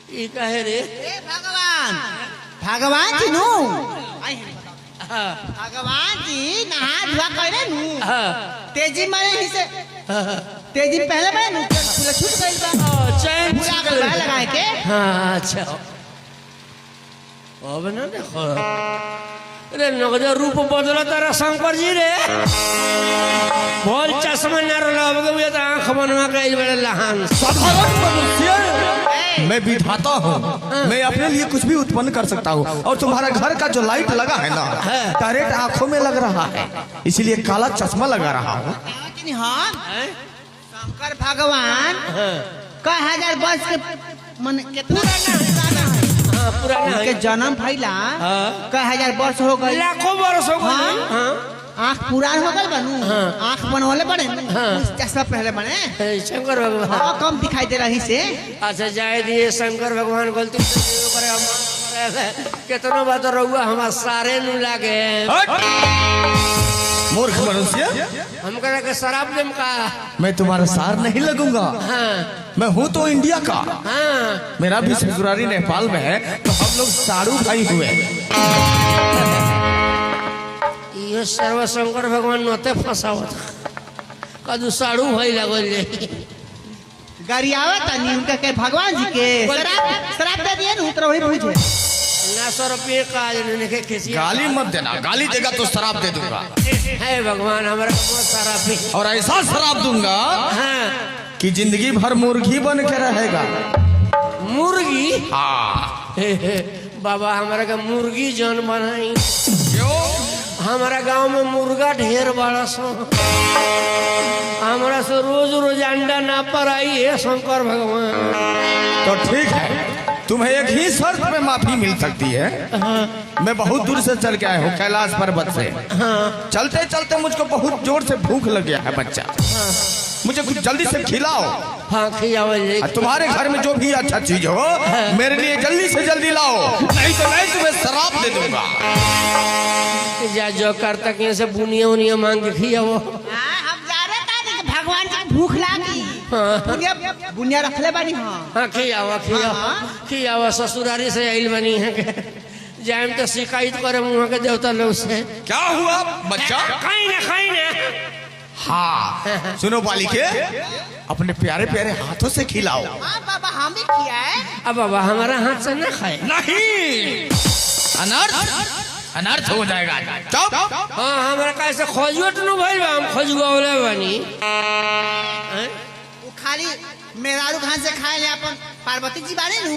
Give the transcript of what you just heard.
ये कहे रे भगवान भगवान जी नु भगवान जी नहा धुआ करे नु तेजी मारे ही से तेजी पहले मारे नु पूरा छूट गइल बा चैन पूरा गलबा लगाए के हाँ अच्छा अब ना देखो अरे नगद रूप बदला तारा शंकर जी रे बोल चश्मा न रलाव के बुझा आंख बनवा के बड़े लहान साधारण मनुष्य मैं विधाता हूँ मैं अपने लिए कुछ भी उत्पन्न कर सकता हूँ और तुम्हारा घर का जो लाइट लगा है ना डायरेक्ट आंखों में लग रहा है इसीलिए काला चश्मा लगा रहा हूँ। शंकर भगवान कई हजार वर्ष के मन कितना पुराना के जन्म भइला कई हजार वर्ष हो गए लाखों वर्ष हो गए आँख पुरान हो गल बनू आँख बनवाले बने चश्मा पहले बने शंकर भगवान कम दिखाई दे रही से अच्छा जाए दिए शंकर भगवान गलती कितना बात रहुआ हमारा सारे नु लागे मूर्ख मनुष्य हम कह के शराब देम का मैं तुम्हारा सार नहीं लगूंगा। मैं हूँ तो इंडिया का मेरा भी ससुरारी नेपाल में है तो हम लोग साड़ू भाई हुए। ये सर्व शंकर भगवान नते फसावत कदू साड़ू भाई लगल गरियावत नहीं उनका के भगवान जी के शराब दे दिए न उतर वही पूछे ना 100 रुपये का के खिसी गाली मत देना गाली देगा तो शराब दे दूंगा। है भगवान हमारा बहुत सारा पी और ऐसा शराब दूंगा कि जिंदगी भर मुर्गी बन के रहेगा। मुर्गी हाँ बाबा हमारा का मुर्गी जन बनाई क्यों हमारा गांव में मुर्गा ढेर बड़ा सो हमारा से रोज रोज अंडा ना पर आई है शंकर भगवान। तो ठीक है तुम्हें एक ही शर्त में माफी मिल सकती है। मैं बहुत दूर से चल के आया हूँ कैलाश पर्वत से। चलते चलते मुझको बहुत जोर से भूख लग गया है बच्चा मुझे कुछ जल्दी से खिलाओ। हाँ खिलाओ तुम्हारे घर में जो भी अच्छा चीज हो मेरे लिए जल्दी से जल्दी लाओ नहीं तो मैं तुम्हें शराब दे दूंगा। जा जो कर तक से बुनिया उनिया मांग के खिलाओ। हम जा रहे थे भगवान जी भूख लागी बुनिया रख ले बानी। हाँ खियावा ससुरारी से आइल बनी है जाए तो शिकायत करे मुँह के देवता लोग से क्या हुआ बच्चा खाई ना हाँ सुनो बालिके अपने प्यारे प्यारे हाथों से खिलाओ। बाबा हम भी खियाए अब बाबा हमारा हाथ से ना खाए नहीं अनर्थ हो जाएगा। हाँ हमारा कैसे खोजुआ तो नहीं भाई हम खोजुआ वाले बनी खाली मेरा खान से खाए ले अपन पार्वती जी बारे